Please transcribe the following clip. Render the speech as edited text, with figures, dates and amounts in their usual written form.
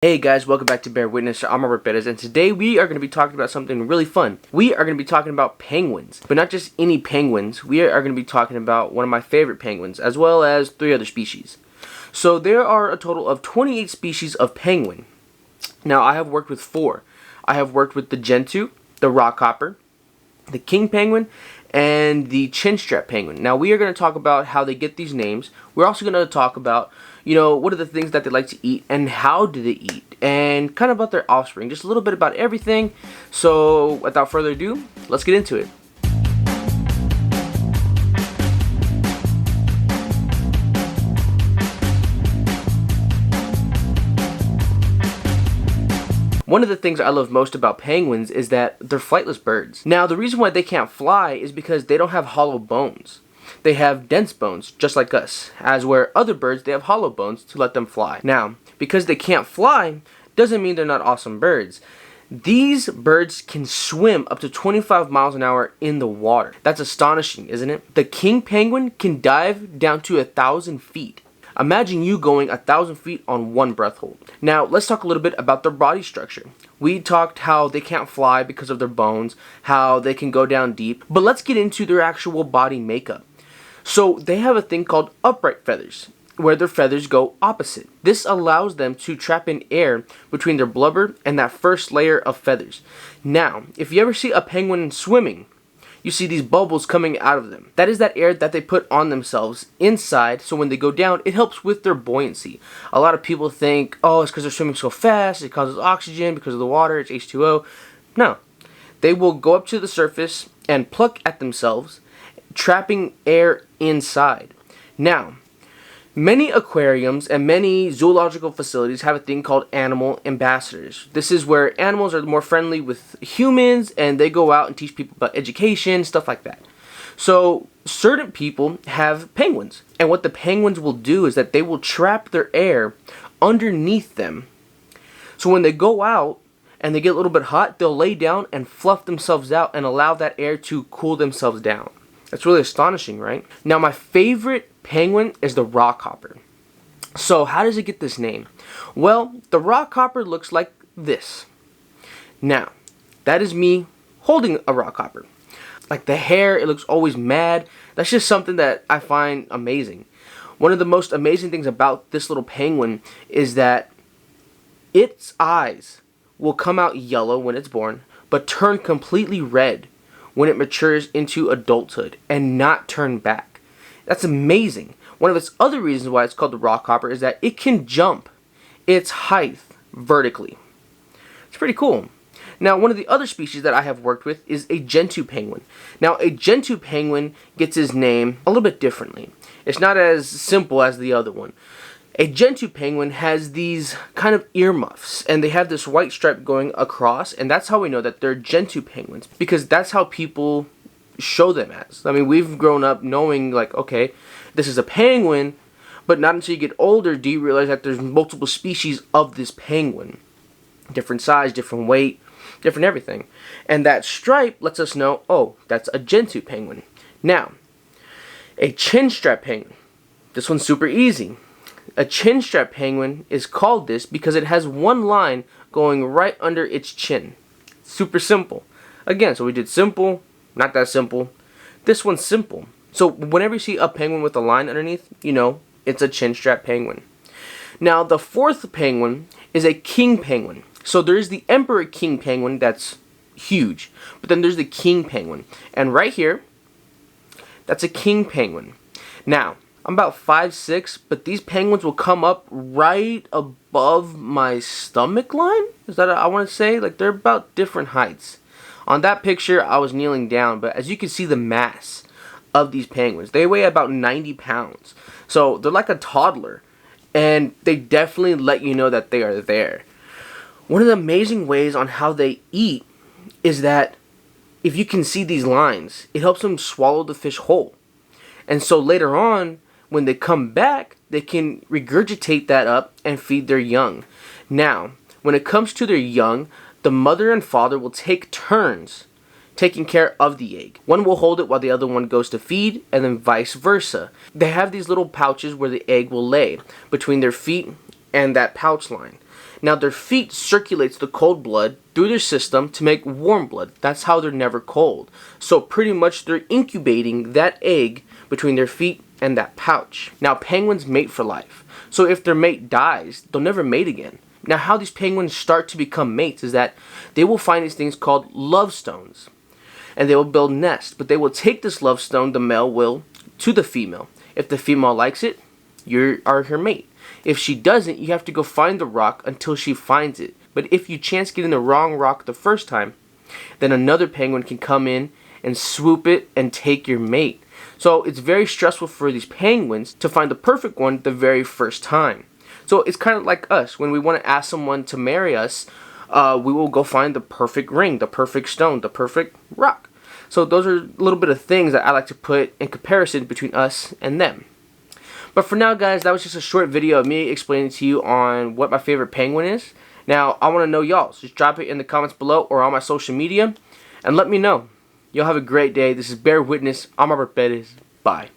Hey guys, welcome back to Bear Witness. I'm Robert Bettis, and today we are going to be talking about something really fun. We are going to be talking about penguins, but not just any penguins. We are going to be talking about one of my favorite penguins, as well as 3 other species. So there are a total of 28 species of penguin. Now I have worked with 4. I have worked with the Gentoo, the Rockhopper, the king penguin, and the Chinstrap penguin. Now we are going to talk about how they get these names. We're also going to talk about, what are the things that they like to eat and how do they eat, and kind of about their offspring. Just a little bit about everything. So without further ado, let's get into it. One of the things I love most about penguins is that they're flightless birds. Now, the reason why they can't fly is because they don't have hollow bones. They have dense bones, just like us, as where other birds, they have hollow bones to let them fly. Now, because they can't fly, doesn't mean they're not awesome birds. These birds can swim up to 25 miles an hour in the water. That's astonishing, isn't it? The king penguin can dive down to 1,000 feet. Imagine you going 1,000 feet on one breath hold. Now, let's talk a little bit about their body structure. We talked how they can't fly because of their bones, how they can go down deep, but let's get into their actual body makeup. So they have a thing called upright feathers, where their feathers go opposite. This allows them to trap in air between their blubber and that first layer of feathers. Now, if you ever see a penguin swimming, you see these bubbles coming out of them. That is that air that they put on themselves inside, so when they go down, it helps with their buoyancy. A lot of people think, oh, it's because they're swimming so fast, it causes oxygen because of the water, it's H2O. No. They will go up to the surface and pluck at themselves, trapping air inside. Now, many aquariums and many zoological facilities have a thing called animal ambassadors. This is where animals are more friendly with humans and they go out and teach people about education, stuff like that. So certain people have penguins, and what the penguins will do is that they will trap their air underneath them. So when they go out and they get a little bit hot, they'll lay down and fluff themselves out and allow that air to cool themselves down. That's really astonishing, right? Now, my favorite penguin is the Rockhopper. So how does it get this name? Well, the Rockhopper looks like this. Now, that is me holding a Rockhopper. Like the hair, it looks always mad. That's just something that I find amazing. One of the most amazing things about this little penguin is that its eyes will come out yellow when it's born, but turn completely red when it matures into adulthood and not turn back. That's amazing. One of its other reasons why it's called the Rockhopper is that it can jump its height vertically. It's pretty cool. Now, one of the other species that I have worked with is a Gentoo penguin. Now, a Gentoo penguin gets his name a little bit differently. It's not as simple as the other one. A Gentoo penguin has these kind of earmuffs, and they have this white stripe going across, and that's how we know that they're Gentoo penguins, because that's how people show them as. I mean, we've grown up knowing, like, okay, this is a penguin, but not until you get older do you realize that there's multiple species of this penguin. Different size, different weight, different everything. And that stripe lets us know, oh, that's a Gentoo penguin. Now, a Chinstrap penguin. This one's super easy. A Chinstrap penguin is called this because it has one line going right under its chin. Super simple. Again, so we did simple, not that simple. This one's simple. So whenever you see a penguin with a line underneath, you know it's a Chinstrap penguin. Now, the 4th penguin is a king penguin. So there's the emperor king penguin that's huge, but then there's the king penguin. And right here, that's a king penguin. Now, I'm about 5'6", but these penguins will come up right above my stomach line. Is that what I want to say? Like, they're about different heights. On that picture, I was kneeling down, but as you can see the mass of these penguins, they weigh about 90 pounds. So they're like a toddler, and they definitely let you know that they are there. One of the amazing ways on how they eat is that if you can see these lines, it helps them swallow the fish whole. And so later on, when they come back, they can regurgitate that up and feed their young. Now, when it comes to their young, the mother and father will take turns taking care of the egg. One will hold it while the other one goes to feed, and then vice versa. They have these little pouches where the egg will lay between their feet and that pouch line. Now their feet circulates the cold blood through their system to make warm blood. That's how they're never cold. So pretty much they're incubating that egg between their feet and that pouch. Now penguins mate for life. So if their mate dies, they'll never mate again. Now how these penguins start to become mates is that they will find these things called love stones. And they will build nests. But they will take this love stone, the male will, to the female. If the female likes it, you are her mate. If she doesn't, you have to go find the rock until she finds it. But if you chance getting the wrong rock the first time, then another penguin can come in and swoop it and take your mate. So it's very stressful for these penguins to find the perfect one the very first time. So it's kind of like us. When we want to ask someone to marry us, we will go find the perfect ring, the perfect stone, the perfect rock. So those are a little bit of things that I like to put in comparison between us and them. But for now, guys, that was just a short video of me explaining to you on what my favorite penguin is. Now, I want to know y'all. So just drop it in the comments below or on my social media and let me know. Y'all have a great day. This is Bear Witness. I'm Robert Perez. Bye.